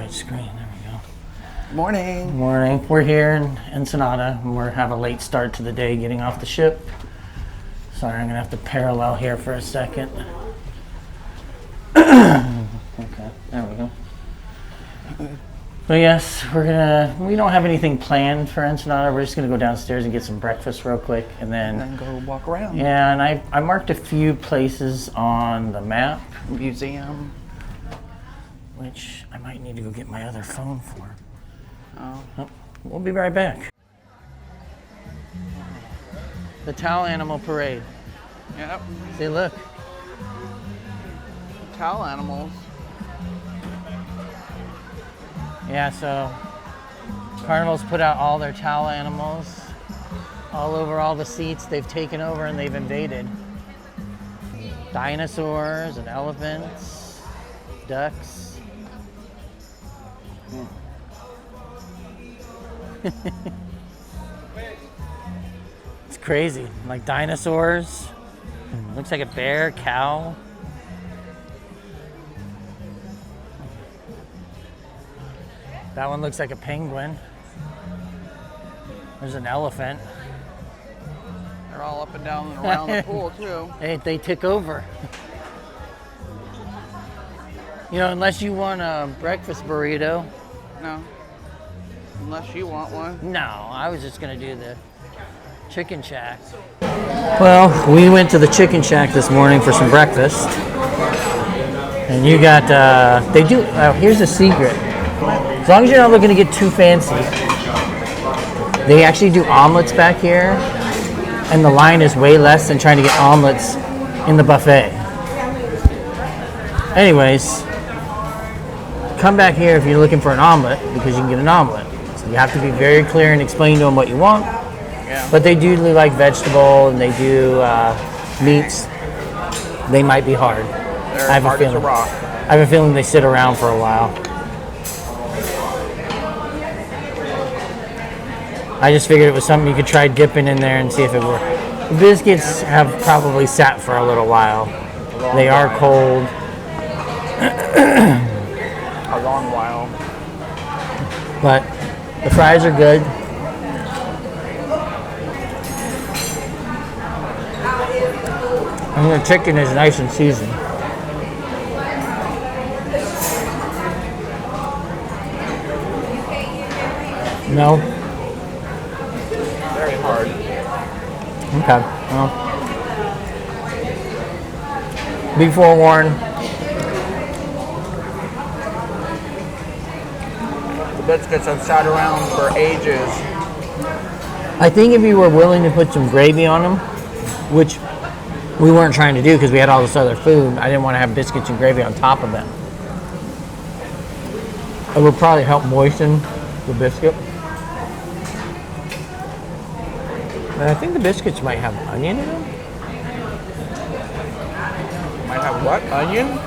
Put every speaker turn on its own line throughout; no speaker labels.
right screen. There we go.
Morning.
Morning. We're here in Ensenada, and we have a late start to the day getting off the ship. Sorry, I'm gonna have to parallel here for a second. Okay, there we go. But yes, we don't have anything planned for Ensenada. We're just gonna go downstairs and get some breakfast real quick, and then
go walk around.
Yeah, and I marked a few places on the map.
Museum.
Which I might need to go get my other phone for.
Oh.
We'll be right back. The Towel Animal Parade.
Yep.
See, look.
Towel animals.
Yeah, so Carnival's put out all their towel animals all over all the seats. They've taken over and they've invaded. Dinosaurs and elephants, ducks. It's crazy, like dinosaurs. Looks like a bear, cow. That one looks like a penguin. There's an elephant.
They're all up and down and around the pool too.
They took over. You know, unless you want a breakfast burrito.
No. Unless you want one.
No, I was just gonna do the Chicken Shack. Well, we went to the Chicken Shack this morning for some breakfast. And you got, here's the secret. As long as you're not looking to get too fancy, they actually do omelets back here. And the line is way less than trying to get omelets in the buffet. Anyways, come back here if you're looking for an omelet because you can get an omelet. So you have to be very clear and explain to them what you want.
Yeah.
But they do like vegetable and they do meats. They might be hard.
They're hard as a rock.
I have a feeling they sit around for a while. I just figured it was something you could try dipping in there and see if it worked. The biscuits have probably sat for a little while. They are cold.
A long while.
But the fries are good. And the chicken is nice and seasoned. No?
Very hard.
Okay. Well, be forewarned.
The biscuits have sat around for ages.
I think if you were willing to put some gravy on them, which we weren't trying to do because we had all this other food, I didn't want to have biscuits and gravy on top of it. It would probably help moisten the biscuit. But I think the biscuits might have onion in them.
Might have what? Onion?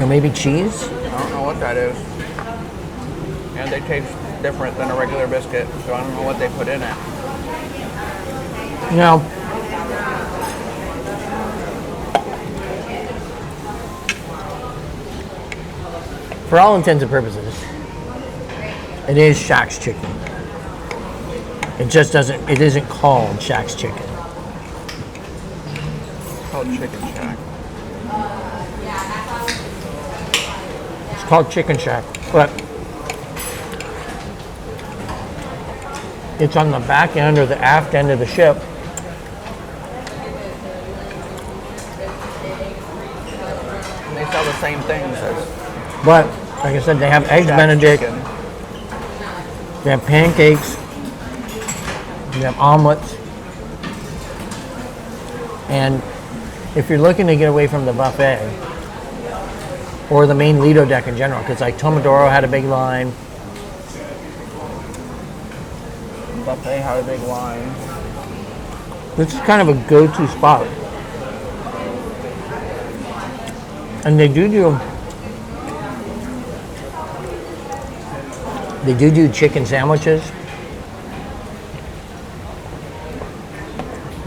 Or maybe cheese.
I don't know what that is. And they taste different than a regular biscuit, so I don't know what they put in it.
Now, for all intents and purposes, it is Shack's chicken. It isn't called Shack's chicken.
It's called Chicken Shack.
It's called Chicken Shack, but it's on the back end or the aft end of the ship.
And they sell the same things as
But, like I said, they have Eggs
Shack's
Benedict,
chicken.
they have pancakes, they have omelets. And if you're looking to get away from the buffet, or the main Lido deck in general, because like Tomodoro had a big line.
Buffet had a big line.
This is kind of a go-to spot. And they do chicken sandwiches.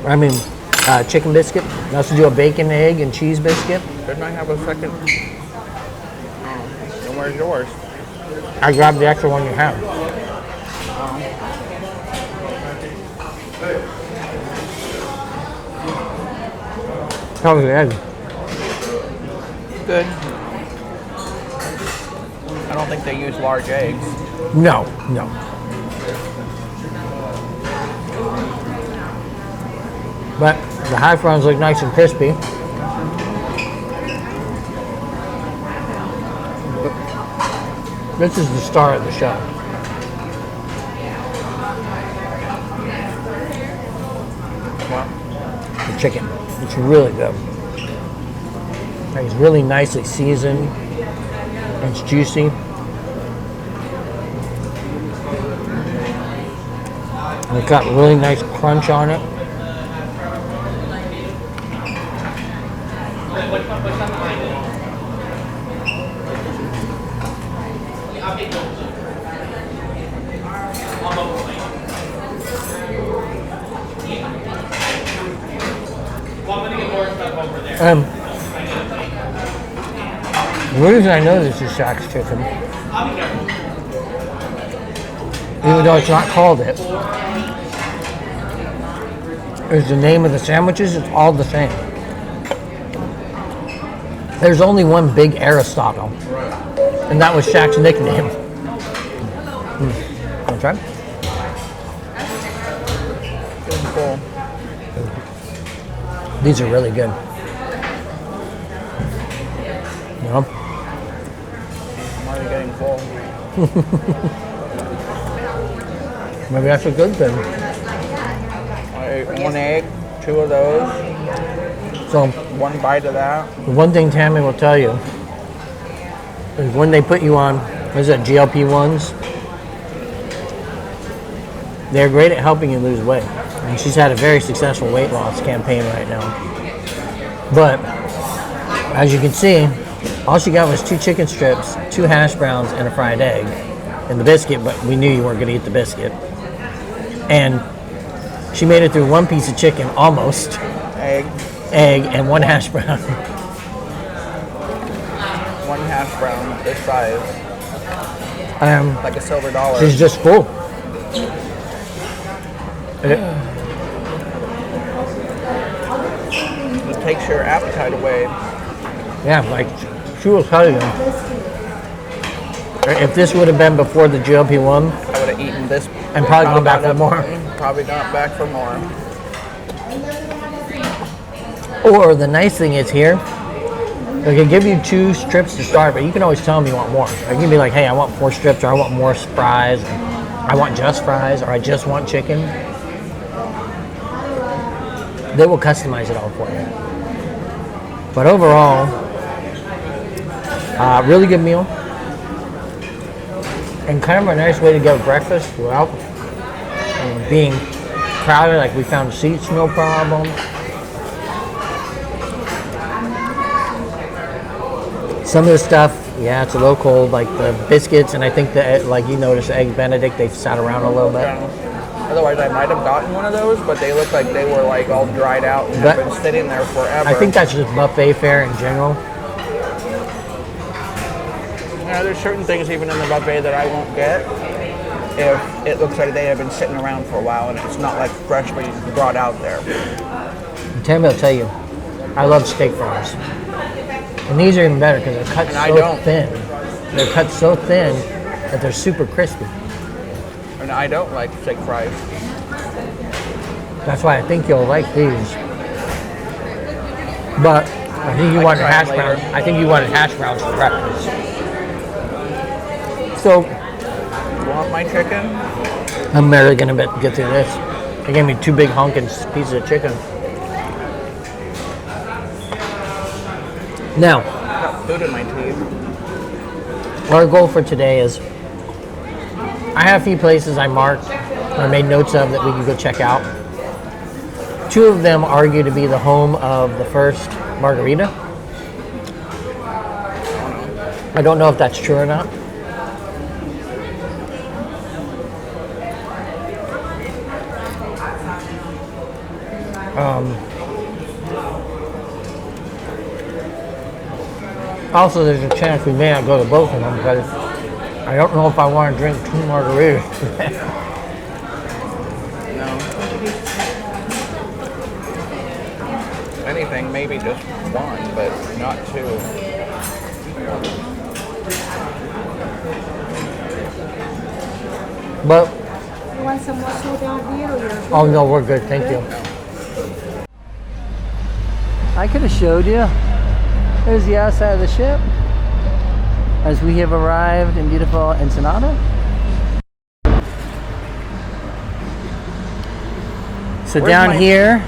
I mean, chicken biscuit. They also do a bacon, egg, and cheese biscuit.
Didn't I have a second? Where's yours?
I grabbed the extra one you have. How was the egg?
Good. I don't think they use large eggs.
No, no. But the hash browns look nice and crispy. This is the star of the show.
Well,
The chicken. It's really good. It's really nicely seasoned. It's juicy. And it's got really nice crunch on it. The reason I know this is Shaq's chicken, even though it's not called it, is the name of the sandwiches. It's all the same. There's only one big Aristotle, and that was Shaq's nickname. Want to try?
it's full.
These are really good. You know?
I'm already getting full.
Maybe that's a good thing.
I ate one egg, 2 of those,
So,
1 bite of that.
the one thing Tammy will tell you is when they put you on, what is it, GLP-1s? They're great at helping you lose weight. And she's had a very successful weight loss campaign right now. But, as you can see, all she got was 2 chicken strips, 2 hash browns, and a fried egg. And the biscuit, but we knew you weren't going to eat the biscuit. And she made it through 1 piece of chicken, almost,
Egg,
and 1 hash brown.
1 hash brown, this size, like a silver dollar.
She's just full.
It takes your appetite away.
Yeah, like she will tell you. If this would have been before the GLP-1,
I would have eaten this.
and probably gone back for more.
Probably gone back for more.
Or the nice thing is here, they can give you 2 strips to start, but you can always tell them you want more. You can be like, hey, I want 4 strips, or I want more fries, or I want just fries, or I just want chicken. They will customize it all for you. But overall, really good meal. And kind of a nice way to get breakfast without being crowded. Like we found seats, no problem. Some of the stuff, yeah, it's a little cold, like the biscuits, and I think that, like you noticed, the Egg Benedict, they've sat around a little bit.
Yeah. Otherwise, I might have gotten one of those, but they look like they were like all dried out and have been sitting there forever.
I think that's just buffet fare in general.
Yeah, there's certain things even in the buffet that I won't get if it looks like they have been sitting around for a while and it's not like freshly brought out there.
Tammy will tell you, I love steak fries. And these are even better because they're cut so thin. They're cut so thin that they're super crispy.
And I don't like steak fries.
That's why I think you'll like these. But I think you wanted hash browns. I think you wanted hash browns for breakfast. So
You want my chicken?
I'm barely gonna get through this. They gave me 2 big honking pieces of chicken. Now,
I got food in my teeth.
our goal for today is I have a few places I marked or made notes of that we can go check out. 2 of them argue to be the home of the first margarita. I don't know if that's true or not. Also, there's a chance we may not go to both of them because I don't know if I want to drink 2 margaritas.
No. Anything, maybe just 1, but not 2.
But,
You want some more soda here or you're
oh no, we're good. Thank you. I could have showed you. There's the outside of the ship as we have arrived in beautiful Ensenada. So
Where's
down
my-
here,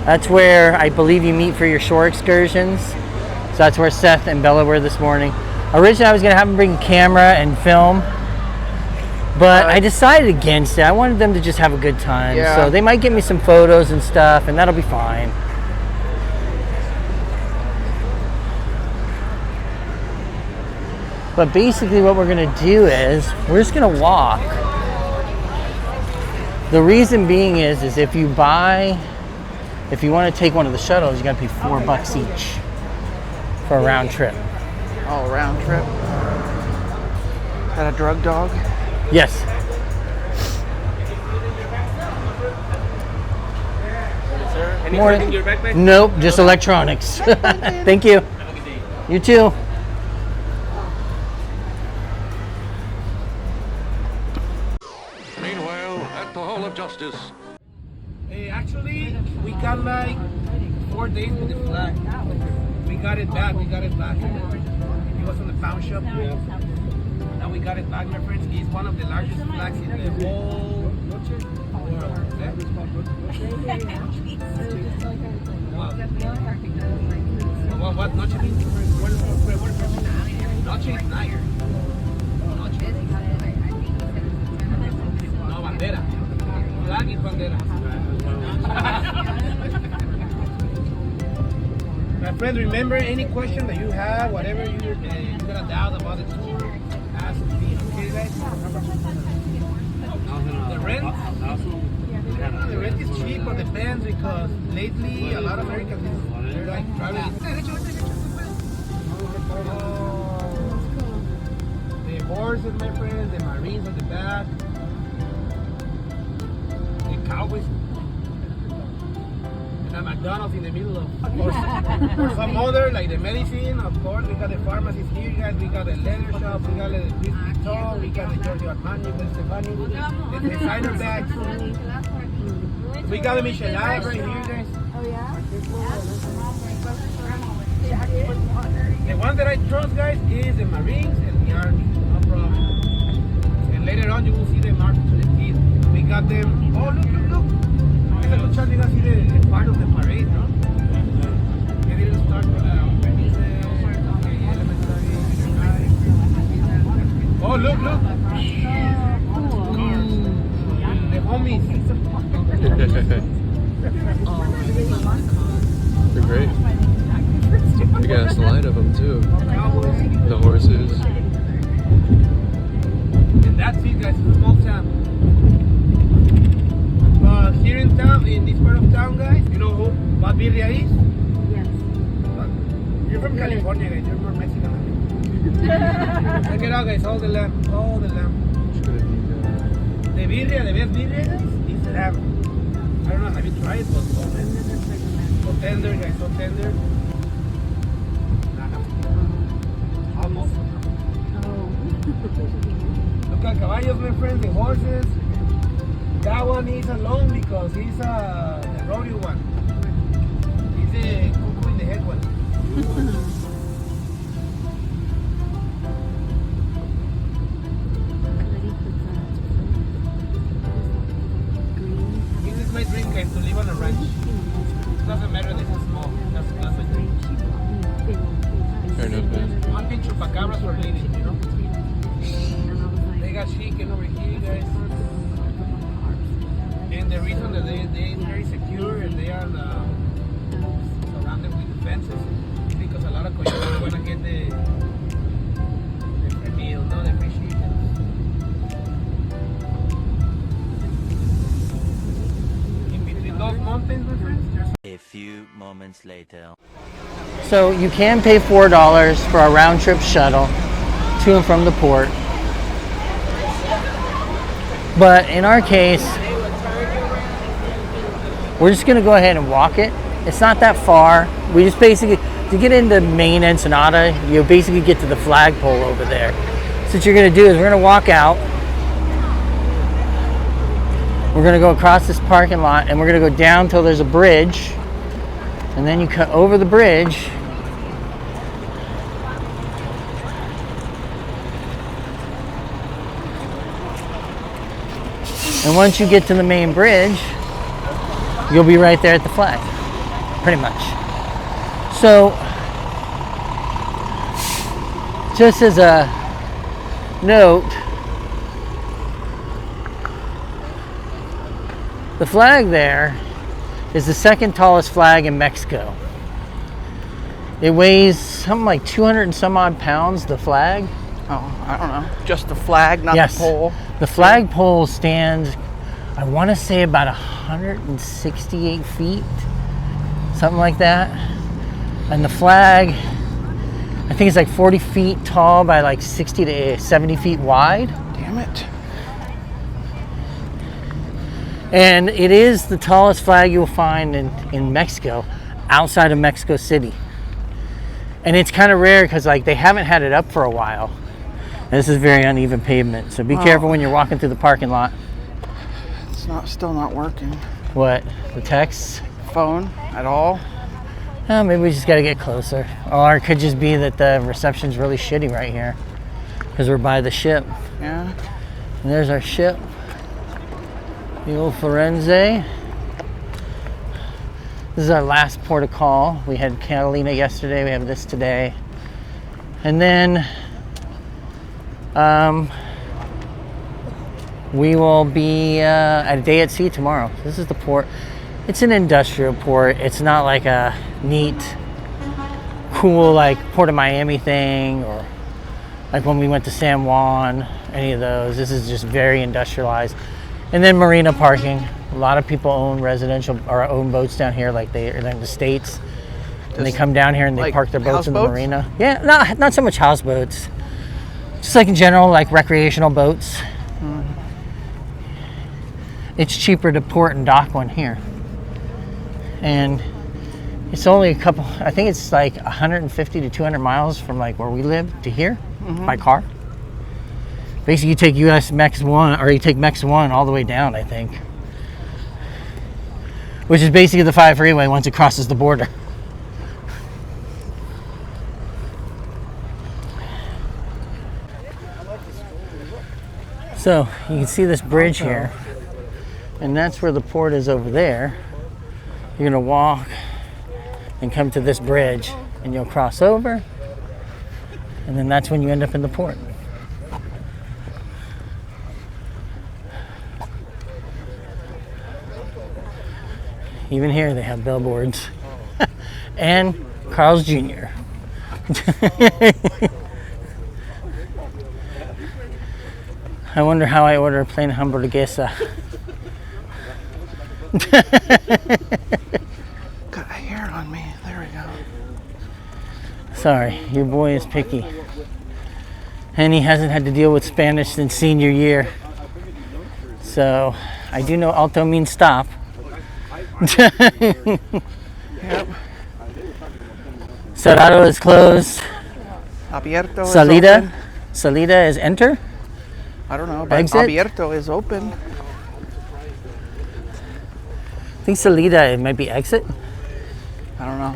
that's where I believe you meet for your shore excursions. So that's where Seth and Bella were this morning. Originally, I was gonna have them bring a camera and film, but I decided against it. I wanted them to just have a good time.
Yeah.
So they might give me some photos and stuff, and that'll be fine. But basically what we're gonna do is, we're just gonna walk. The reason being is if you wanna take one of the shuttles, you gotta pay $4 each for a round trip.
Oh, round trip. Is that a drug dog?
Yes. Morning.
In your backpack?
Nope, just electronics. Thank you. You too.
Meanwhile, at the Hall of Justice.
Hey, actually, we got like 4 days with the flag. We got it back. It was in the pound shop. Now we got it back, my friends. It's one of the largest flags in the whole world. What noche means? Noche is night. No, bandera. Flag is bandera. My friend, remember any question that you have, whatever you're gonna doubt about the tour, ask me. Okay, guys? The rent? The rent is cheap, but depends because lately a lot of Americans they're like traveling. The horses, my friend, the Marines on the back, the Cowboys. A McDonald's in the middle of or some other like the medicine, of course. We got the pharmacies here, guys. We got the leather shop. We got the Louis Vuitton. We got the Giorgio Armani, the Stefani, the designer bags. We got the Michelin right here, guys. The one that I trust, guys, is the Marines and the Army. No problem. And later on, you will see them march to the teeth. We got them. Oh, look. Esa lucha llega así de part of the parade, ¿no? Que didn't start with oh, look! The homies.
They're great. Big ass line of them too.
Cowboys.
The horses.
And that's it, guys. It's a small town. Here in town, in this part of town, guys, you know what birria is?
Yes.
You're from California, guys. You're more Mexican than me. Check it out, guys. All the lamb. The birria, the best birria, guys, is lamb. I don't know, have you tried it? But so tender, guys, so tender. Almost. Look at caballos, my friends, the horses. That one is alone because he's the rodeo one. He's the cuckoo in the head one. This is my dream, guys, to live on a ranch. Doesn't matter this is small. That's my dream.
Fair enough, man.
Hunting chupacabras for living, you know? They got chicken over here, guys. And the reason that they're very secure and they are surrounded with fences is because a lot of coyotes want to get the free meal, no, the free chicken. In between those mountains, my friends, there's
A few moments later.
So you can pay $4 for a round trip shuttle to and from the port. But in our case, we're just gonna go ahead and walk it. It's not that far. We just basically, to get into main Ensenada, you basically get to the flagpole over there. So what you're gonna do is we're gonna walk out. We're gonna go across this parking lot and we're gonna go down till there's a bridge. And then you cut over the bridge. And once you get to the main bridge, you'll be right there at the flag, pretty much. So, just as a note, the flag there is the second tallest flag in Mexico. It weighs something like 200 and some odd pounds, the flag.
Oh, I don't know. Just the flag, not
Yes.
the pole.
The flagpole stands, I want to say, about 168 feet, something like that. And the flag, I think it's like 40 feet tall by like 60 to 70 feet wide.
Damn it.
And it is the tallest flag you'll find in Mexico, outside of Mexico City. And it's kind of rare because like they haven't had it up for a while. And this is very uneven pavement, so be careful when you're walking through the parking lot.
It's still not working.
What, the text?
Phone at all?
Maybe we just got to get closer. Or it could just be that the reception's really shitty right here because we're by the ship.
Yeah.
And there's our ship, the old Firenze. This is our last port of call. We had Catalina yesterday. We have this today. And then we will be at a day at sea tomorrow. This is the port. It's an industrial port. It's not like a neat, cool like Port of Miami thing, or like when we went to San Juan, any of those. This is just very industrialized. And then marina parking. A lot of people own residential or own boats down here, like they're in the States. And they come down here and they
like
park their boats in the
houseboats?
marina. Yeah, not so much houseboats. Just like in general, like recreational boats. It's cheaper to port and dock one here. And it's only a couple, I think it's like 150 to 200 miles from like where we live to here by car. Basically you take US Mex 1, or you take Mex 1 all the way down, I think. Which is basically the 5 freeway once it crosses the border. So you can see this bridge here, and that's where the port is over there. You're gonna walk and come to this bridge and you'll cross over, and then that's when you end up in the port. Even here they have billboards. And Carl's Jr. I wonder how I order a plain hamburguesa.
Got a hair on me. There we go.
Sorry, your boy is picky. And he hasn't had to deal with Spanish since senior year. So I do know alto means stop.
Yep.
Cerrado is closed.
Abierto is
Salida.
open.
Salida is enter.
I don't know, but
Exit?
abierto is open.
I think Salida, it might be exit.
I don't know.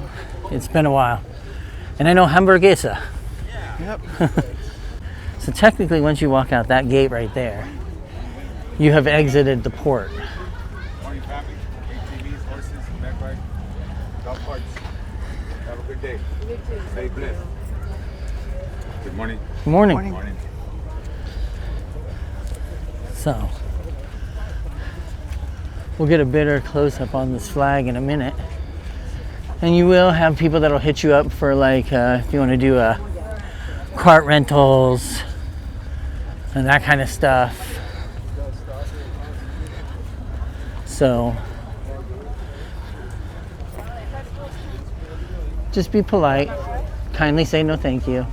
It's been a while. And I know hamburguesa.
Yep.
So technically, once you walk out that gate right there, you have exited the port.
Morning, family. ATVs, horses, backyard, golf carts. Have a good day. Stay blessed. Good morning.
Good morning.
Morning.
Morning.
So, we'll get a better close-up on this flag in a minute. And you will have people that'll hit you up for like, if you want to do cart rentals and that kind of stuff. So, Just be polite. Kindly say no thank you.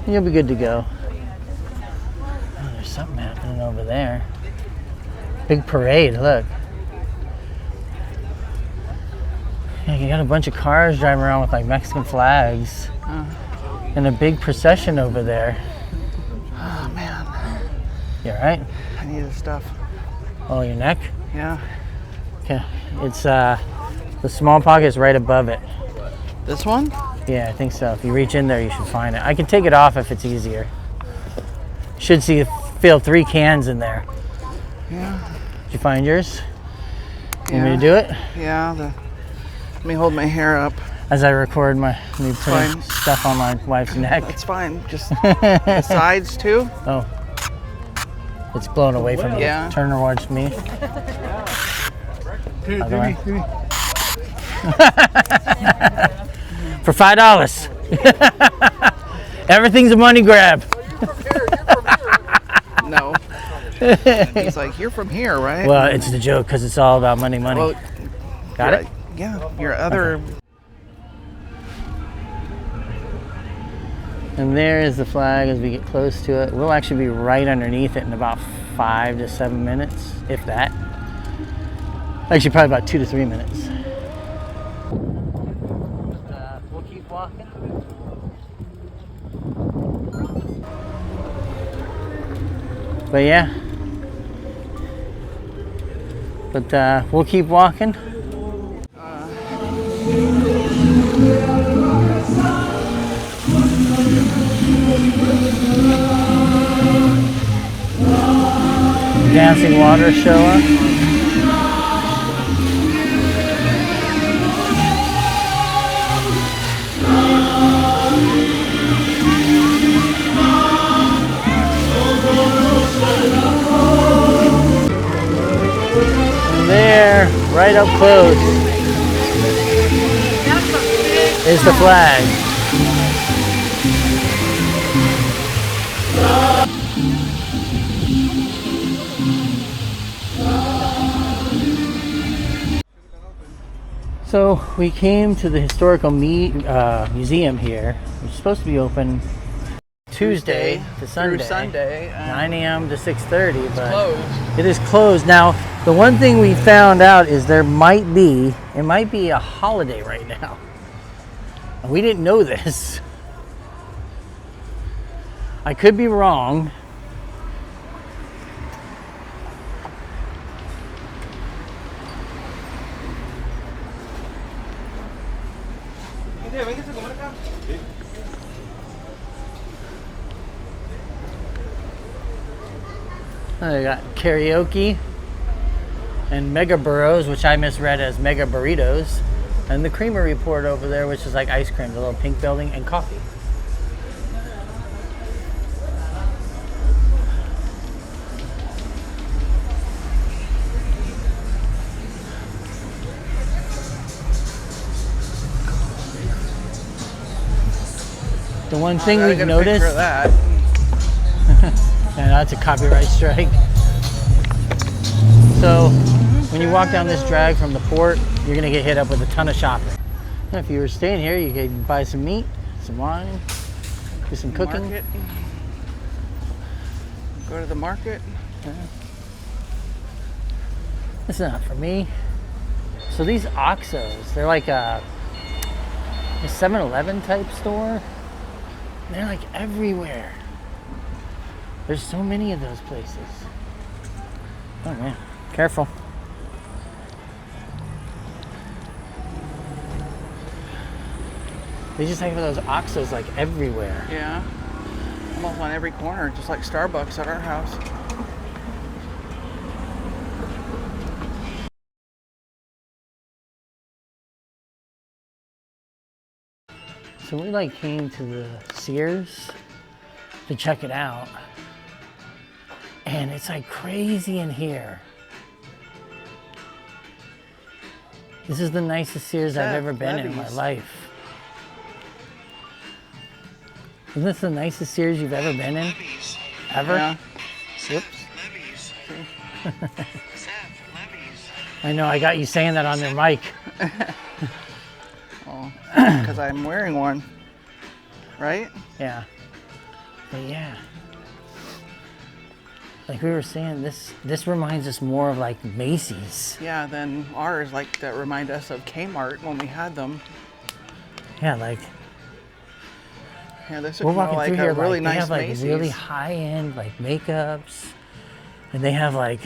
And you'll be good to go. Oh, there's something happening over there. Big parade, look. Yeah, you got a bunch of cars driving around with like Mexican flags. And a big procession over there.
Oh man,
You all right?
I need this stuff.
Oh, your neck?
Yeah.
Okay. It's the small pocket is right above it.
This one?
Yeah, I think so. If you reach in there, you should find it. I can take it off if it's easier. Should see feel 3 cans in there.
Yeah.
Did you find yours? You want me
Yeah.
to do it?
Yeah. Let me hold my hair up.
As I record me putting
Fine.
stuff on my wife's neck.
That's fine. Just the sides too.
Oh. It's blown away from you.
Yeah.
Turn towards me.
Here,
Other way.
give me.
For $5. Everything's a money grab.
No. He's like, you're from here, right?
Well, it's the joke because it's all about money.
Well,
Got it?
Yeah. Your other.
And there is the flag as we get close to it. We'll actually be right underneath it in about 5 to 7 minutes, if that. Actually, probably about 2 to 3 minutes. We'll keep walking. But yeah. But we'll keep walking. Dancing water shower. And there, right up close, is the flag. So we came to the historical museum here. It's supposed to be open Tuesday to Sunday.
Through Sunday.
9 a.m. to 6:30, but
Closed.
it is closed. Now, the one thing we found out is it might be a holiday right now. And we didn't know this. I could be wrong. I got karaoke and mega burros, which I misread as mega burritos, and the creamer report over there, which is like ice cream, the little pink building, and coffee. The one thing
Gotta
we've
get a picture
noticed,
of that.
and that's a copyright strike. So when you walk down this drag from the port, you're gonna get hit up with a ton of shopping. And if you were staying here, you could buy some meat, some wine, do some cooking.
Market. Go to the market.
It's not for me. So these Oxos, they're like a 7-Eleven type store. They're like everywhere. There's so many of those places. Oh man, careful. They just have those Oxos like everywhere.
Yeah. Almost on every corner, just like Starbucks at our house.
So we like came to the Sears to check it out. And it's like crazy in here. This is the nicest Sears I've ever been in my
Levi's?
life. Isn't this the nicest Sears you've ever been in? Ever?
Yeah.
Whoops. I know, I got you saying that on their mic.
Oh. because I'm wearing one, right?
Yeah. But yeah. Like we were saying, this reminds us more of like Macy's.
Yeah, than ours, like that remind us of Kmart when we had them.
Yeah, like
Yeah, this
we're
looks more
walking
like
through
a
here,
really
like they
nice
have like
Macy's.
really high-end like makeups, and they have like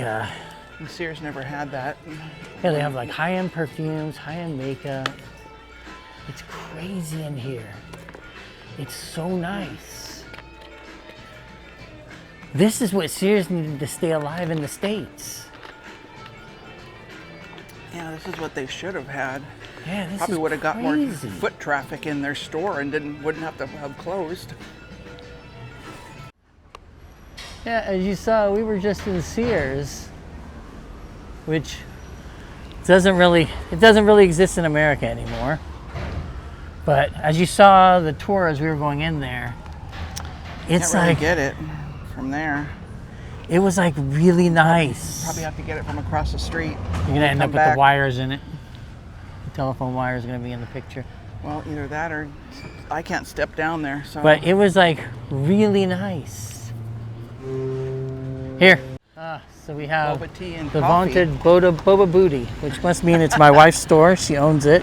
Sears never had that.
yeah, they have like high-end perfumes, high-end makeup. It's crazy in here. It's so nice. This is what Sears needed to stay alive in the States.
Yeah, this is what they should have had.
Yeah, this
Probably
is
would have got more
crazy.
foot traffic in their store and wouldn't have to have closed.
Yeah, as you saw, we were just in Sears, which doesn't really exist in America anymore. But as you saw the tour as we were going in there, it's
Can't really
like
get it from there.
it was like really nice.
Probably have to get it from across the street.
You're gonna end
come
up with
back.
the wires in it. The telephone wire is gonna be in the picture.
Well, either that or I can't step down there. So.
But it was like really nice. Here. So we have
Boba tea and
the
coffee.
vaunted Boba Booty, which must mean it's my wife's store. She owns it.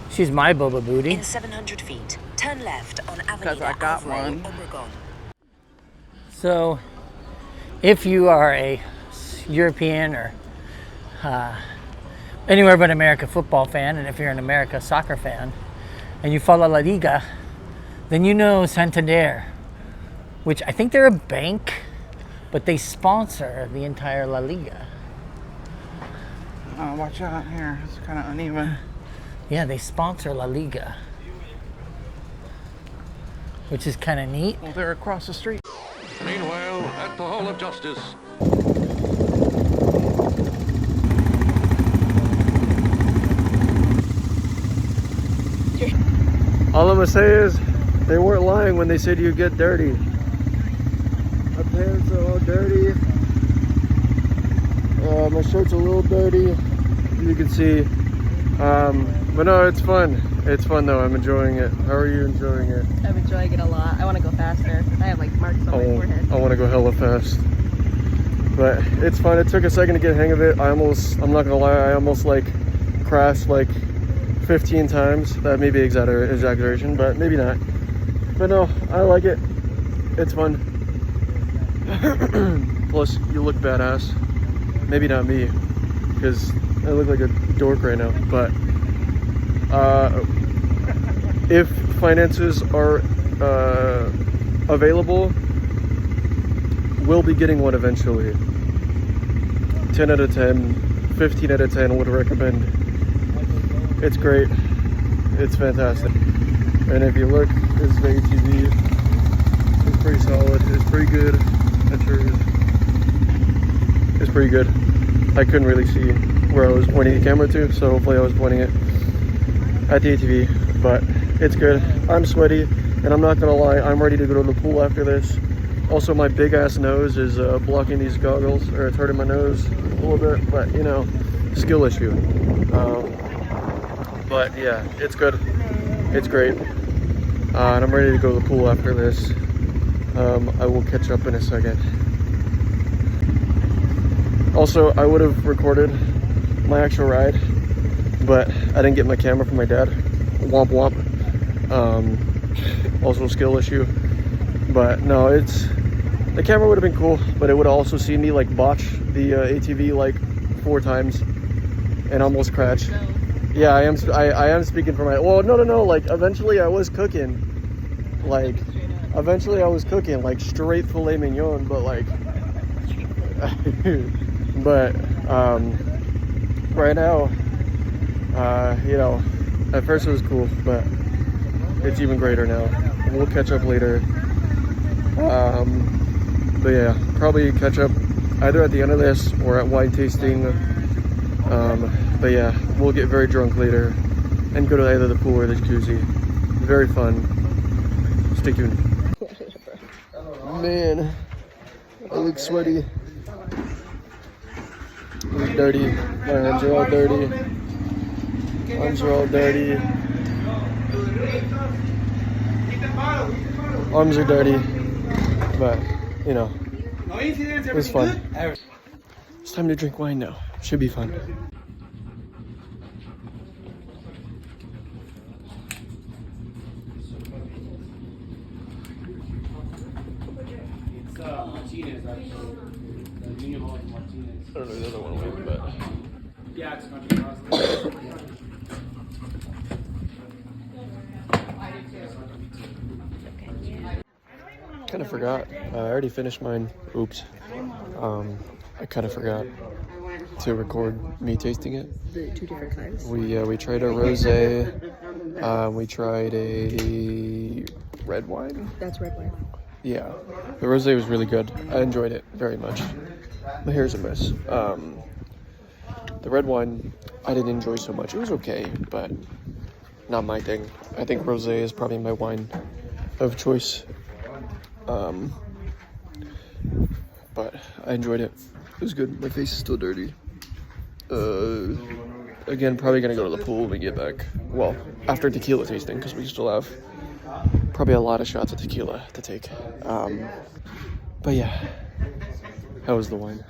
She's my Boba Booty.
In 700 feet, turn left on
Because
Avenida
I got
Alvaro
one.
Obregón.
So, if you are a European or anywhere but America football fan, and if you're an America soccer fan, and you follow La Liga, then you know Santander, which I think they're a bank, but they sponsor the entire La Liga.
Oh, watch out here. It's kind of uneven.
Yeah, they sponsor La Liga, which is kind of neat.
Well, they're across the street.
Meanwhile, at the Hall of Justice,
All I'm gonna say is, they weren't lying when they said you get dirty. My pants are all dirty. My shirt's a little dirty, you can see. But no, it's fun. It's fun though, I'm enjoying it. How are you enjoying it?
I'm enjoying it a lot. I want to go faster. I have like marks on my forehead.
I want to go hella fast. But it's fun. It took a second to get the hang of it. I'm not gonna lie, I almost like crashed like 15 times. That may be exaggeration, but maybe not. But no, I like it. It's fun. Plus, you look badass. Maybe not me, because I look like a dork right now. But if finances are available, we'll be getting one eventually. 10 out of 10, 15 out of 10 would recommend. It's great. It's fantastic. And if you look, this is the ATV. It's pretty solid. It's pretty good. It's pretty good. I couldn't really see where I was pointing the camera to, so hopefully I was pointing it at the ATV. But it's good. I'm sweaty, and I'm not gonna lie, I'm ready to go to the pool after this. Also, my big ass nose is blocking these goggles, or it's hurting my nose a little bit, but you know, skill issue. But yeah, it's good. It's great. And I'm ready to go to the pool after this. I will catch up in a second. Also, I would have recorded my actual ride, but I didn't get my camera from my dad. Womp womp. Also a skill issue. But no, the camera would have been cool, but it would have also seen me like botch the ATV like 4 times and almost crash. Yeah, I am speaking for my, well, no, like eventually I was cooking. Like, eventually I was cooking like straight filet mignon, but like, but right now, you know, at first it was cool, but it's even greater now. We'll catch up later. But yeah, probably catch up either at the end of this or at wine tasting. But yeah, we'll get very drunk later and go to either the pool or the jacuzzi. Very fun. Stay tuned. Man, I look sweaty. I look dirty. My hands are all dirty. Arms are all dirty. Arms are dirty, but you know, it was fun. It's time to drink wine now. Should be fun.
Martinez, actually. The junior hall is Martinez.
I don't know the other one went, but
Yeah, it's Country Cross.
kind of forgot. I already finished mine. Oops. I kind of forgot to record me tasting it.
The 2 different kinds.
We tried a rosé. We tried a red wine.
That's red wine.
Yeah, the rosé was really good. I enjoyed it very much. My hair's a mess. The red wine, I didn't enjoy so much. It was okay, but not my thing. I think rosé is probably my wine of choice. But I enjoyed it. It was good. My face is still dirty. Again, probably gonna go to the pool when we get back. Well, after tequila tasting, because we still have probably a lot of shots of tequila to take. But yeah, how was the wine?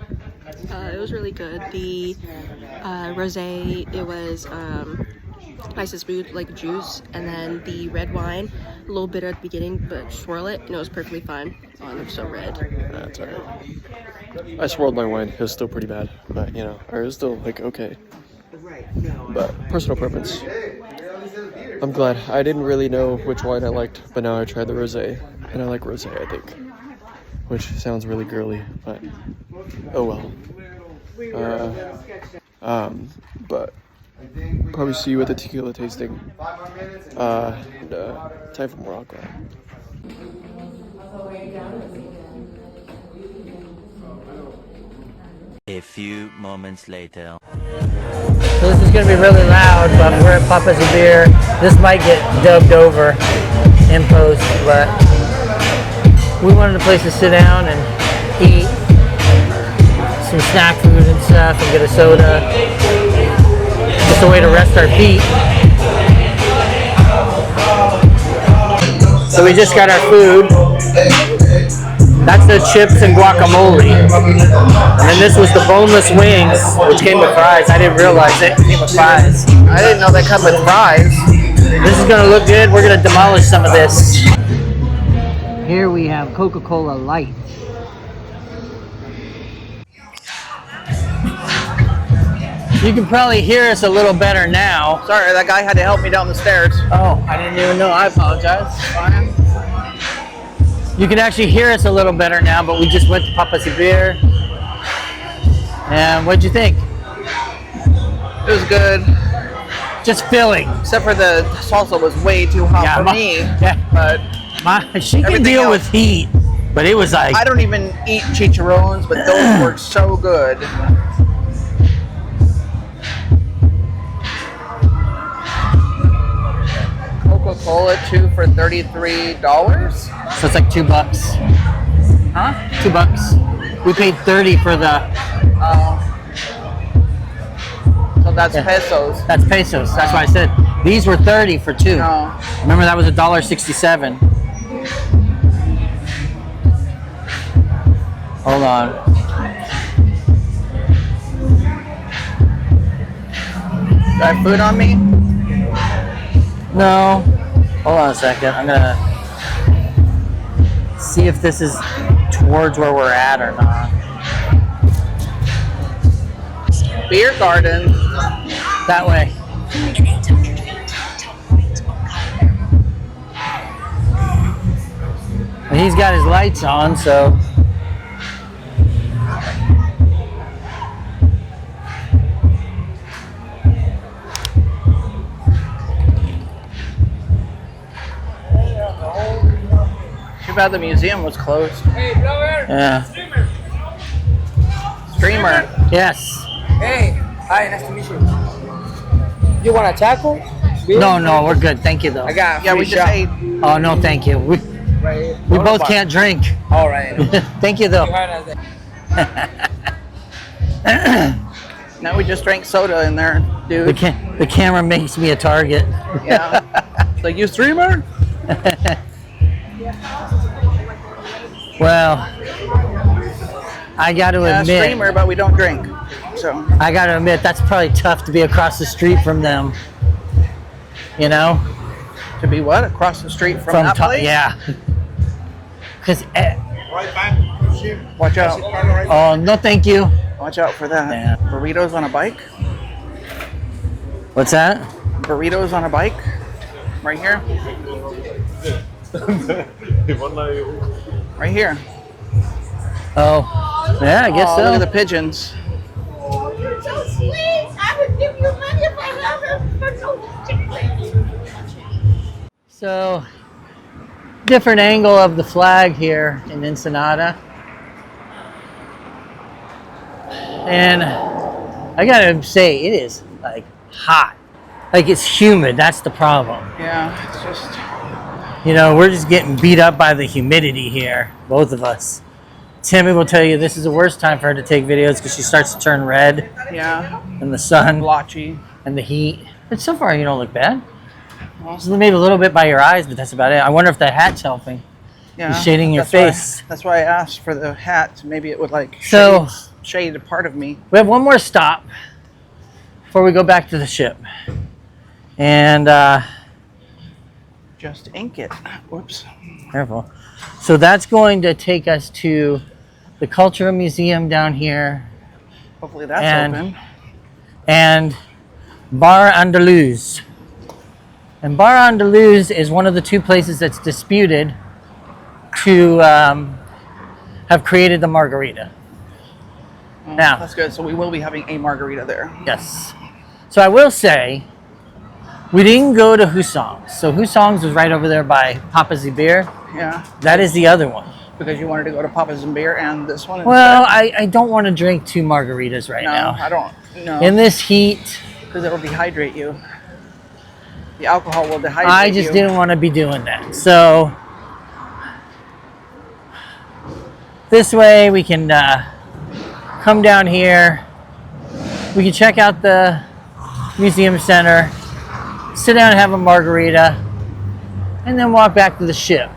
It was really good. The rosé, it was nice and smooth, like juice, and then the red wine, a little bitter at the beginning, but swirl it, and it was perfectly fine. Oh, and it was so red.
That's alright. I swirled my wine. It was still pretty bad, but you know, or it was still like okay. But personal preference. I'm glad. I didn't really know which wine I liked, but now I tried the rosé, and I like rosé, I think. Which sounds really girly, but oh well. But probably see you at the tequila tasting. Time for Morocco.
A few moments later.
So this is going to be really loud, but we're at Papa's a Beer. This might get dubbed over in post, but we wanted a place to sit down and eat some snack food and stuff and get a soda. Just a way to rest our feet. So we just got our food. That's the chips and guacamole. And then this was the boneless wings, which came with fries. I didn't realize it came with fries.
I didn't know they come with fries.
This is gonna look good. We're gonna demolish some of this. Here we have Coca-Cola Light. You can probably hear us a little better now.
Sorry, that guy had to help me down the stairs.
Oh, I didn't even know. I apologize. You can actually hear us a little better now, but we just went to Papa's a Beer. And what'd you think?
It was good.
Just filling.
Except for the salsa was way too hot for me.
Yeah.
But
she can deal with heat, but it was like...
I don't even eat chicharrones, but those were so good. Coca-Cola 2 for $33.
So it's like $2.
Huh?
$2. We paid 30 for the...
So that's pesos.
That's pesos. That's why I said these were 30 for 2.
No.
Remember that was $1.67. Hold on.
Do I have food on me?
No. Hold on a second. I'm gonna see if this is towards where we're at or not.
Beer garden.
That way. And he's got his lights on, so.
Too bad the museum was closed.
Hey, brother.
Yeah.
Streamer.
Yes.
Hey, hi, nice to meet you. You want a taco?
No, we're good. Thank you, though.
I got a
Yeah,
free
we just
shot.
ate.
Oh, no, thank you. We
Right.
both can't drink.
All right.
Thank you, though.
Now we just drank soda in there, dude.
The camera makes me a target.
Yeah. It's like, you streamer?
Well, I got to
Yeah,
admit,
streamer, but we don't drink. So
I got to admit, that's probably tough to be across the street from them. You know?
to be what? Across the street from that place?
Yeah. Because,
Right back.
Watch out.
oh, no thank you.
Watch out for that.
Yeah.
Burritos on a bike?
What's that?
Burritos on a bike? Right here? Right here.
Oh, yeah, I guess
Oh,
so.
look at the pigeons.
You're so sweet. I would give you money if I had it for no chicken.
So, different angle of the flag here in Ensenada. And I gotta say, it is like hot. Like it's humid, that's the problem.
Yeah, it's just...
You know, we're just getting beat up by the humidity here, both of us. Timmy will tell you this is the worst time for her to take videos because she starts to turn red
Yeah.
in the sun
Blotchy.
and the heat. But so far, you don't look bad.
Well,
Just maybe a little bit by your eyes, but that's about it. I wonder if that hat's helping.
yeah.
shading your
That's why-
face.
that's why I asked for the hat. Maybe it would like
So-
shade a part of me.
We have one more stop before we go back to the ship. And,
Just ink it. Whoops.
careful. So that's going to take us to the Cultural Museum down here
Hopefully that's
And-
open.
and Bar Andaluz. And Bar Andaluz is one of the two places that's disputed to have created the margarita. Now,
That's good. So we will be having a margarita there.
yes. So I will say, we didn't go to Husong's. So Husong's was right over there by Papa's Beer.
Yeah.
That is the other one.
Because you wanted to go to Papa's and Beer and this one.
Well, I don't want to drink 2 margaritas right
no,
now.
I don't. No.
In this heat,
Because it'll dehydrate you. The alcohol will dehydrate you.
I just didn't want to be doing that. So this way we can come down here. We can check out the museum center, sit down and have a margarita, and then walk back to the ship.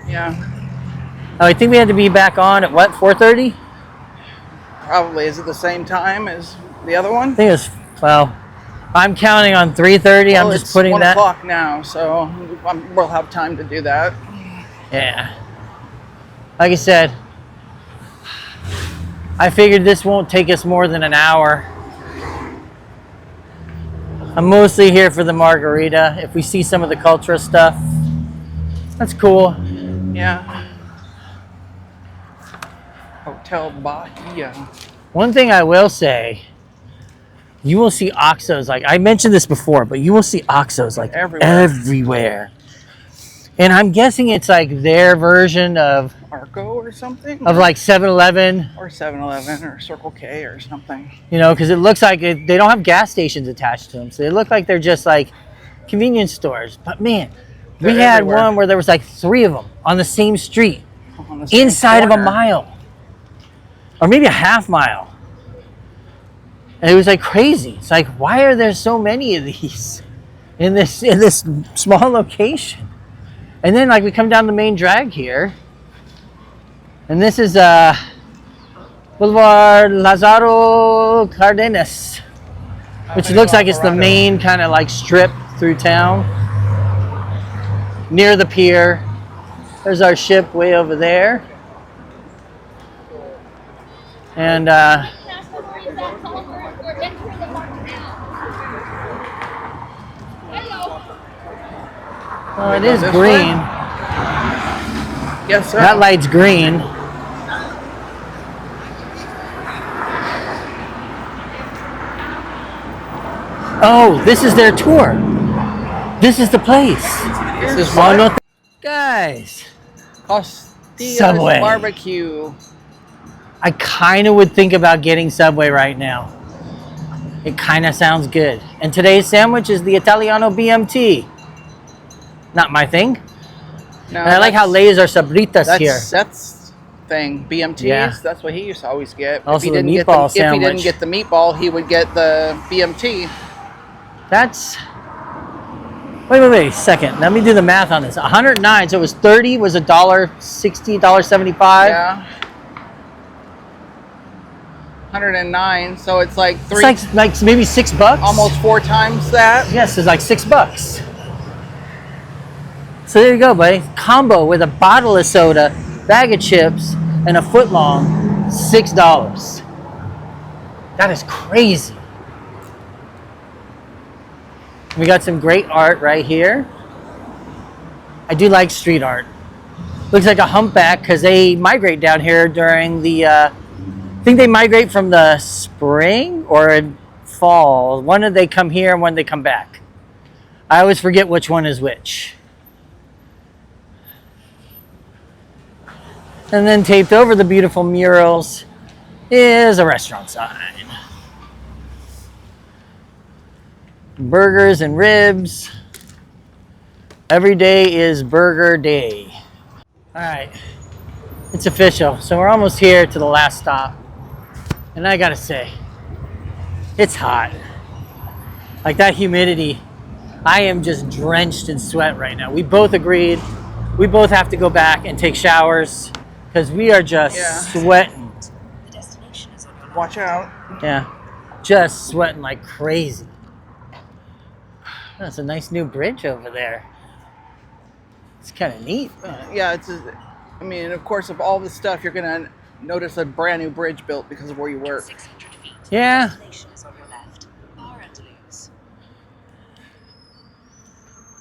Yeah.
Oh, I think we had to be back on at what, 4:30?
Probably. Is it the same time as the other one?
I think it was, well, I'm counting on 3:30.
Well,
I'm just
it's
putting
1
that.
o'clock now, so we'll have time to do that.
Yeah. Like I said, I figured this won't take us more than an hour. I'm mostly here for the margarita. If we see some of the cultural stuff, that's cool.
Yeah. Hotel Bahia.
One thing I will say, you will see Oxos, like I mentioned this before, but you will see Oxos like everywhere. And I'm guessing it's like their version of
Arco or something?
like 7-Eleven.
Or 7-Eleven or Circle K or something.
You know, because it looks like they don't have gas stations attached to them. So they look like they're just like convenience stores. But man, we
They're
had
everywhere.
one where there was like 3 of them on the same street,
On the same
inside of a
corner.
mile. Or maybe a half mile. And it was like crazy. It's like, why are there so many of these in this small location? And then like we come down the main drag here. And this is Boulevard Lázaro Cárdenas, which looks like it's the main kind of like strip through town. Near the pier. There's our ship way over there. And oh, it is
this
green.
Yes, sir.
That light's green. Oh, this is their tour. This is the place.
This is
Oh,
what?
no, guys.
Costillas
Subway.
Barbecue.
I kind of would think about getting Subway right now. It kind of sounds good. And today's sandwich is the Italiano BMT. Not my thing.
No,
And I like how Lay's are sabritas
that's
here.
Seth's thing. BMTs.
Yeah.
That's what he used to always get.
Also
if he
the
didn't
meatball
if he didn't
sandwich.
get the meatball, he would get the BMT.
That's. Wait a second. Let me do the math on this. 109. So it was 30. Was $1.60, $1.75.
Yeah. 109. So it's like three.
It's like maybe $6.
Almost 4 times that.
Yes, it's like $6. So there you go, buddy. Combo with a bottle of soda, bag of chips, and a foot long, $6. That is crazy. We got some great art right here. I do like street art. Looks like a humpback because they migrate down here during the, I think they migrate from the spring or in fall. One of they come here and one they come back. I always forget which one is which. And then taped over the beautiful murals is a restaurant sign. Burgers and ribs. Every day is burger day. All right, it's official. So we're almost here to the last stop. And I gotta say, it's hot. Like that humidity, I am just drenched in sweat right now. We both agreed. We both have to go back and take showers because we are just sweating.
Watch out.
Yeah, just sweating like crazy. That's a nice new bridge over there. It's kind of neat.
Yeah, I mean, of course, of all the stuff, you're gonna notice a brand new bridge built because of where you work.
Yeah.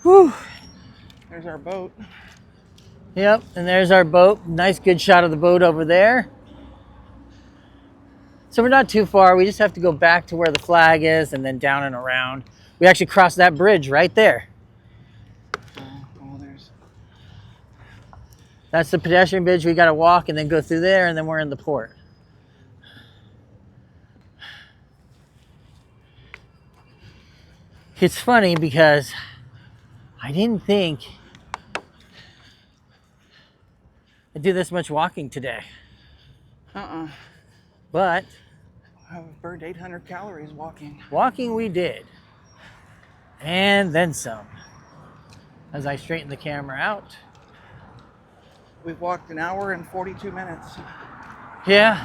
Whew.
There's our boat.
Yep, and there's our boat. Nice good shot of the boat over there. So we're not too far. We just have to go back to where the flag is and then down and around. We actually crossed that bridge right there. That's the pedestrian bridge. We got to walk and then go through there, and then we're in the port. It's funny because I didn't think I'd do this much walking today. But
I've burned 800 calories walking.
Walking we did. And then some. As I straighten the camera out.
We've walked an hour and 42 minutes.
Yeah.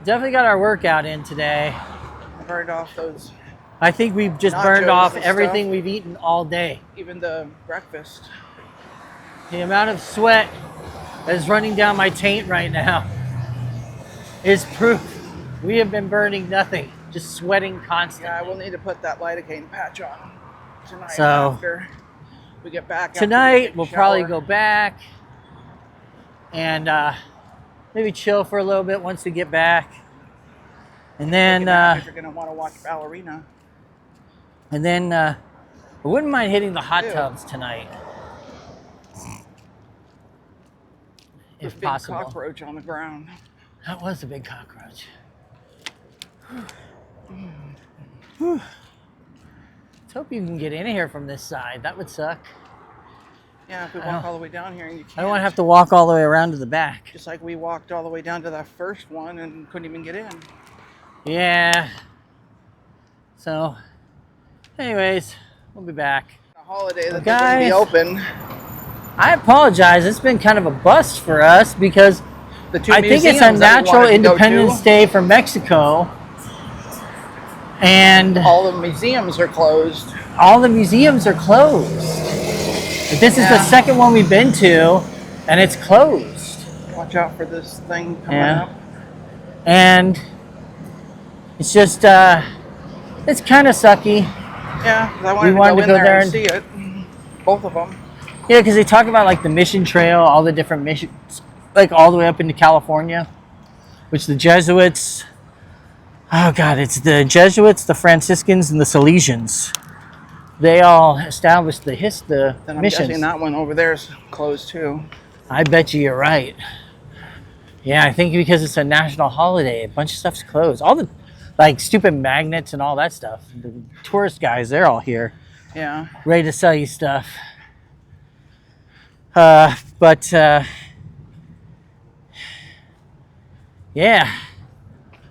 Definitely got our workout in today.
I burned off those.
I think we've just burned off everything we've eaten all day.
Even the breakfast.
The amount of sweat that is running down my taint right now is proof we have been burning nothing, just sweating constantly.
Yeah, I will need to put that lidocaine patch on tonight
So,
after we get back.
Tonight we'll probably go back and maybe chill for a little bit once we get back, and then
if you're gonna want to watch Ballerina.
And then I wouldn't mind hitting the hot tubs tonight, if possible.
Big cockroach on the ground.
That was a big cockroach. Let's hope you can get in here from this side. That would suck.
Yeah, if we walk all the way down here and you can't.
I don't want to have to walk all the way around to the back.
Just like we walked all the way down to that first one and couldn't even get in.
Yeah. So, anyways, we'll be back.
A holiday that
Guys,
they wouldn't be open.
I apologize. It's been kind of a bust for us because
The two
I think it's a
museums that we
natural
wanted to go
Independence
to,
Day for Mexico. And
all the museums are closed.
All the museums are closed. But this is the second one we've been to, and it's closed.
Watch out for this thing coming up.
And it's just, it's kind of sucky.
Yeah, because I wanted to go in there and see it. Both of them.
Yeah, because they talk about like the Mission Trail, all the different missions, like all the way up into California, which the Jesuits, oh God, it's the Jesuits, the Franciscans, and the Salesians. They all established the
Then I'm
missions.
guessing that one over there is closed too.
I bet you're right. Yeah, I think because it's a national holiday, a bunch of stuff's closed. All the like stupid magnets and all that stuff. The tourist guys, they're all here.
Yeah.
Ready to sell you stuff. But Yeah.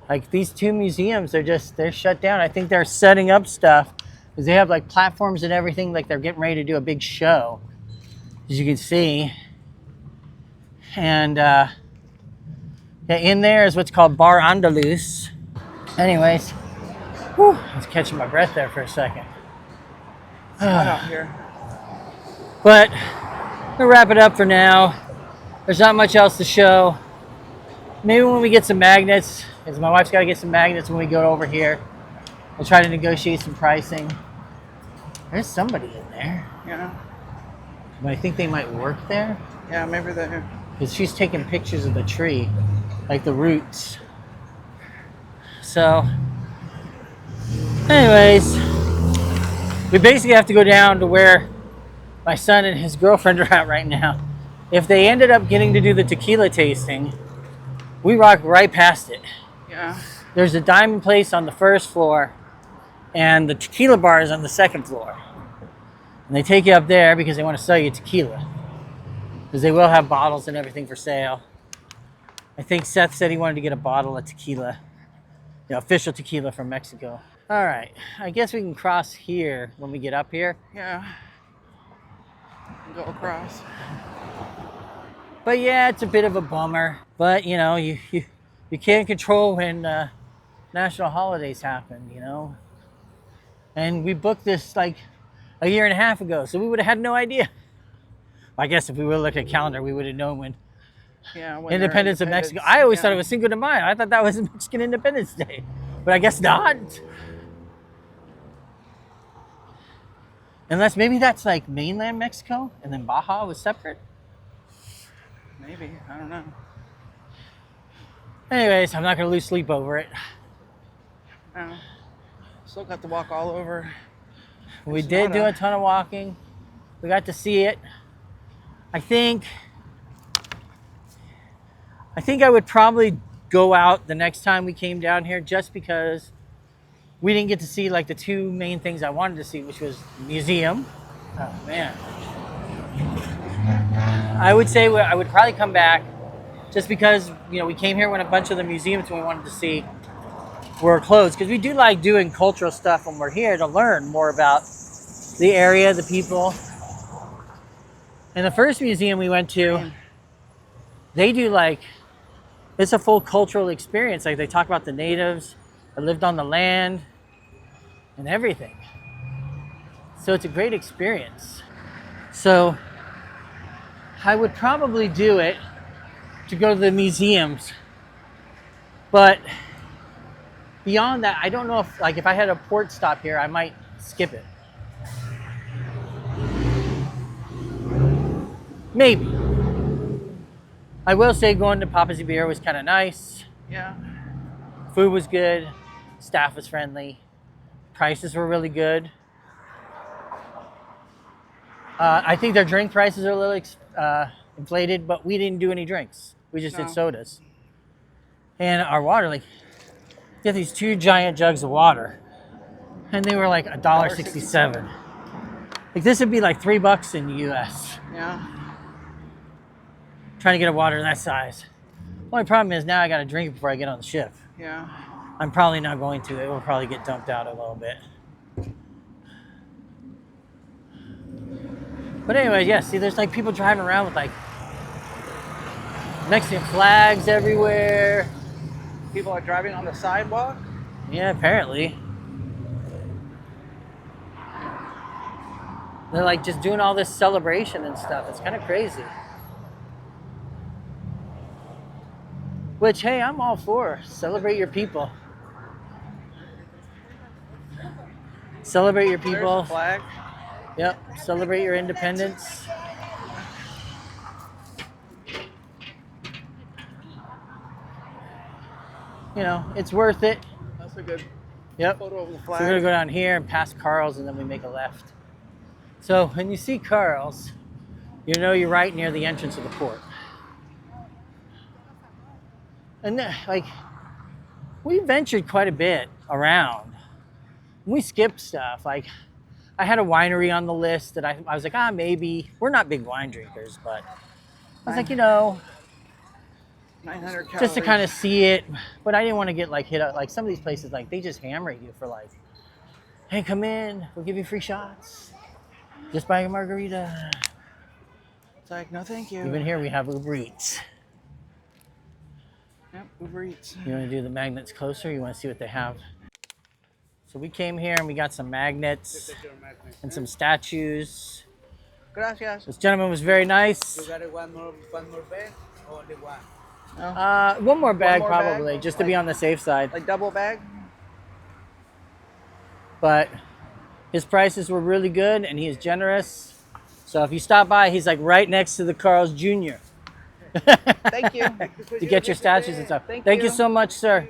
Like these two museums, they're shut down. I think they're setting up stuff because they have like platforms and everything. Like they're getting ready to do a big show, as you can see. And yeah, in there is what's called Bar Andalus. Anyways, whew, I was catching my breath there for a second.
It's hot out here.
But we'll wrap it up for now. There's not much else to show. Maybe when we get some magnets, because my wife's got to get some magnets when we go over here. We'll try to negotiate some pricing. There's somebody in there.
Yeah.
But I think they might work there.
Yeah, maybe they're.
Because she's taking pictures of the tree, like the roots. So, anyways, we basically have to go down to where my son and his girlfriend are at right now. If they ended up getting to do the tequila tasting, we rock right past it.
Yeah.
There's a diamond place on the first floor, and the tequila bar is on the second floor. And they take you up there because they want to sell you tequila. Because they will have bottles and everything for sale. I think Seth said he wanted to get a bottle of tequila. You know, official tequila from Mexico. All right, I guess we can cross here when we get up here.
Yeah. Go across.
But yeah, it's a bit of a bummer. But you know, you can't control when national holidays happen, you know. And we booked this like a year and a half ago, so we would have had no idea. I guess if we would have looked at a calendar, we would have known when Independence of Mexico. I always thought it was Cinco de Mayo. I thought that was Mexican Independence Day, but I guess not. Unless maybe that's like mainland Mexico and then Baja was separate.
Maybe, I don't know.
Anyways, I'm not gonna lose sleep over it.
No. Still got to walk all over.
We did do a ton of walking. We got to see it. I think I would probably go out the next time we came down here just because we didn't get to see like the two main things I wanted to see, which was the museum. Oh man. I would say I would probably come back just because, you know, we came here when a bunch of the museums we wanted to see were closed. Because we do like doing cultural stuff when we're here to learn more about the area, the people. And the first museum we went to, they do like, it's a full cultural experience. Like they talk about the natives that lived on the land and everything. So it's a great experience. So I would probably do it to go to the museums. But beyond that, I don't know if I had a port stop here, I might skip it. Maybe. I will say going to Papa's Beer was kind of nice.
Yeah.
Food was good. Staff was friendly. Prices were really good. I think their drink prices are a little inflated, but we didn't do any drinks. We just did sodas. And our water, like, you get these two giant jugs of water, and they were like $1.67. Like this would be like $3 in the US.
Yeah.
Trying to get a water that size. Only problem is now I got to drink it before I get on the ship.
Yeah.
I'm probably not going to. It will probably get dumped out a little bit. But anyway, yeah, see, there's like people driving around with like Mexican flags everywhere.
People are driving on the sidewalk?
Yeah, apparently. They're like just doing all this celebration and stuff. It's kind of crazy. Which, hey, I'm all for. Celebrate your people. Celebrate your people.
There's a flag.
Yep, celebrate your independence. You know, it's worth it.
That's a good
Yep.
photo of the
So
flag.
we're gonna go down here and past Carl's and then we make a left. So when you see Carl's, you know you're right near the entrance of the port. And like, we ventured quite a bit around. We skipped stuff. Like, I had a winery on the list that I was like, maybe. We're not big wine drinkers, but I was like, you know,
900 calories.
just to kind of see it. But I didn't want to get like hit up. Like some of these places, like they just hammer you for like, hey, come in, we'll give you free shots. Just buy a margarita.
It's like, no, thank you.
Even here we have Uber Eats.
Yep, Uber Eats.
You want to do the magnets closer? You want to see what they have? So we came here and we got some magnets and some statues.
Gracias.
This gentleman was very nice.
You got one more bag or only one?
One more bag
more
probably,
bag?
just to be on the safe side.
Like double bag?
But his prices were really good and he is generous. So if you stop by, he's like right next to the Carl's Jr.
Thank you.
to get your statues and stuff.
Thank
Thank you
you.
so much, sir.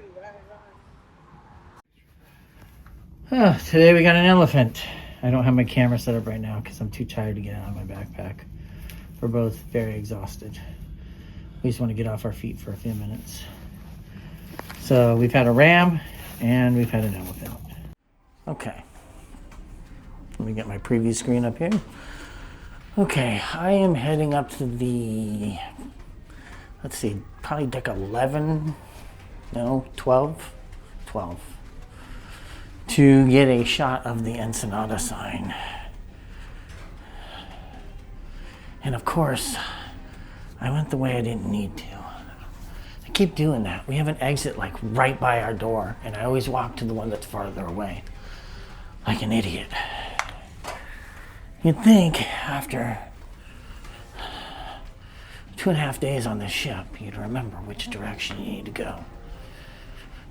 Today we got an elephant. I don't have my camera set up right now because I'm too tired to get out of my backpack. We're both very exhausted. We just want to get off our feet for a few minutes. So we've had a ram and we've had an elephant. Okay. Let me get my preview screen up here. Okay, I am heading up to the, let's see, probably deck 11, no, 12, to get a shot of the Ensenada sign. And of course, I went the way I didn't need to. I keep doing that. We have an exit like right by our door, and I always walk to the one that's farther away, like an idiot. You'd think after 2.5 days on this ship, you'd remember which direction you need to go.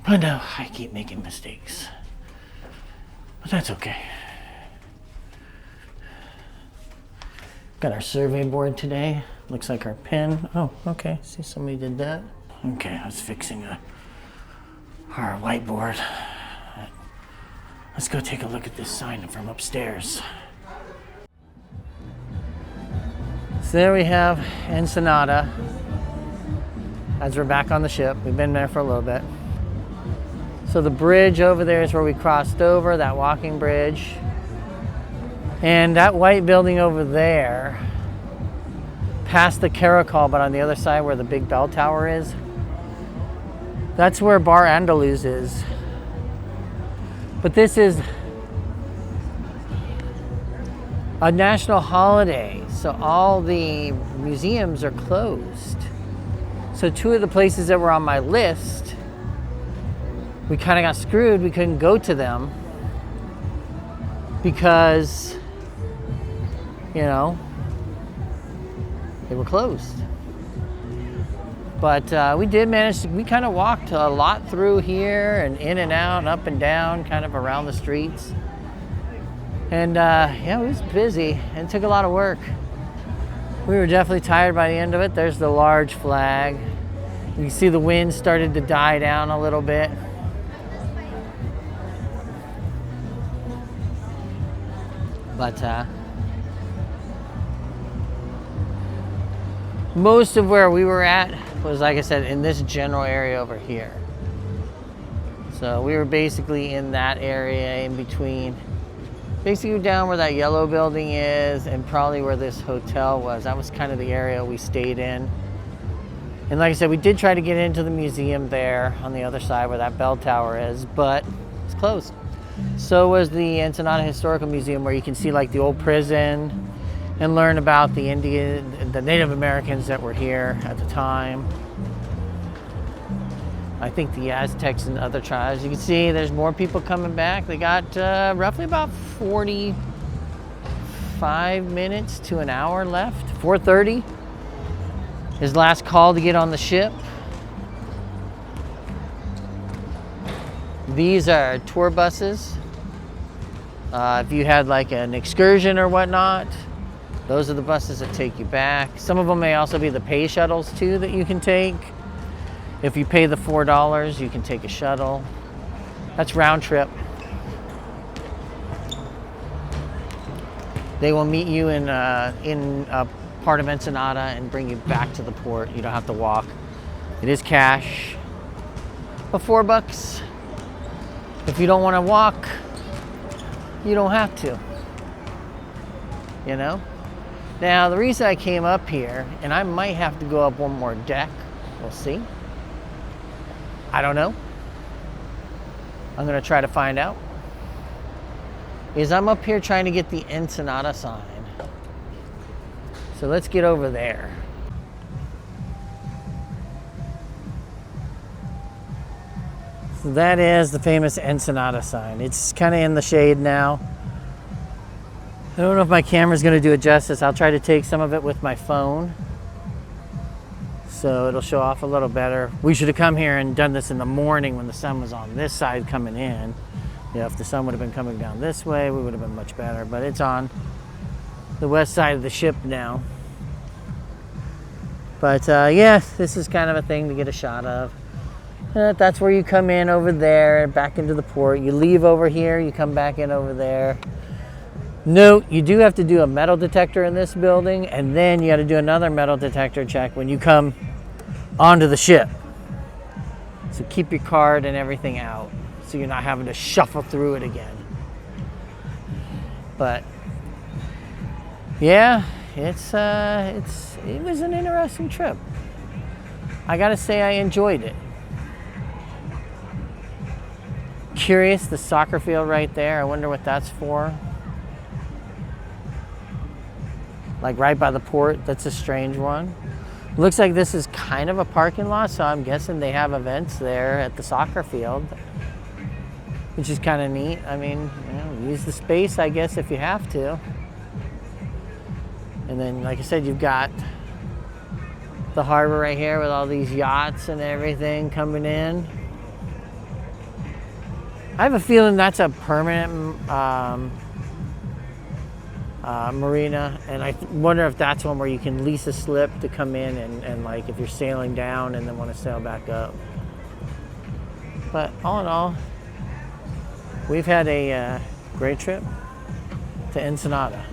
But no, I keep making mistakes. But that's okay. Got our survey board today. Looks like our pen. Oh, okay. See, somebody did that. Okay, I was fixing our whiteboard. Let's go take a look at this sign from upstairs. So there we have Ensenada as we're back on the ship. We've been there for a little bit. So the bridge over there is where we crossed over, that walking bridge. And that white building over there, past the Caracol, but on the other side where the big bell tower is, that's where Bar Andaluz is. But this is a national holiday, so all the museums are closed. So two of the places that were on my list, we kind of got screwed. We couldn't go to them because, you know, they were closed. But we did manage to, we kind of walked a lot through here and in and out and up and down, kind of around the streets. And yeah, it was busy and it took a lot of work. We were definitely tired by the end of it. There's the large flag. You can see the wind started to die down a little bit. But most of where we were at was, like I said, in this general area over here. So we were basically in that area in between, basically down where that yellow building is and probably where this hotel was. That was kind of the area we stayed in. And like I said, we did try to get into the museum there on the other side where that bell tower is, but it's closed. So was the Ensenada Historical Museum, where you can see like the old prison and learn about the Native Americans that were here at the time. I think the Aztecs and other tribes. You can see there's more people coming back. They got roughly about 45 minutes to an hour left. 4:30. His last call to get on the ship. These are tour buses. If you had like an excursion or whatnot, those are the buses that take you back. Some of them may also be the pay shuttles too that you can take. If you pay the $4, you can take a shuttle. That's round trip. They will meet you in a part of Ensenada and bring you back to the port. You don't have to walk. It is cash. But $4. If you don't want to walk, you don't have to. You know? Now, the reason I came up here, and I might have to go up one more deck, We'll see. I don't know. I'm gonna try to find out. Because I'm up here trying to get the Ensenada sign. So let's get over there. So that is the famous Ensenada sign. It's kind of in the shade now. I don't know if my camera's gonna do it justice. I'll try to take some of it with my phone, so it'll show off a little better. We should have come here and done this in the morning when the sun was on this side coming in. You know, if the sun would have been coming down this way, we would have been much better, but it's on the west side of the ship now. But yeah, this is kind of a thing to get a shot of. That's where you come in over there, back into the port. You leave over here, you come back in over there. Note, you do have to do a metal detector in this building, and then you got to do another metal detector check when you come onto the ship. So keep your card and everything out, so you're not having to shuffle through it again. But yeah, it was an interesting trip. I gotta say I enjoyed it. Curious, the soccer field right there. I wonder what that's for. Like right by the port. That's a strange one. Looks like this is kind of a parking lot, so I'm guessing they have events there at the soccer field, which is kind of neat. I mean, you know, use the space, I guess, if you have to. And then, like I said, you've got the harbor right here with all these yachts and everything coming in. I have a feeling that's a permanent marina, and I wonder if that's one where you can lease a slip to come in and like if you're sailing down and then want to sail back up. But all in all, we've had a great trip to Ensenada.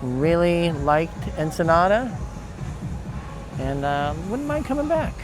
Really liked Ensenada, and wouldn't mind coming back.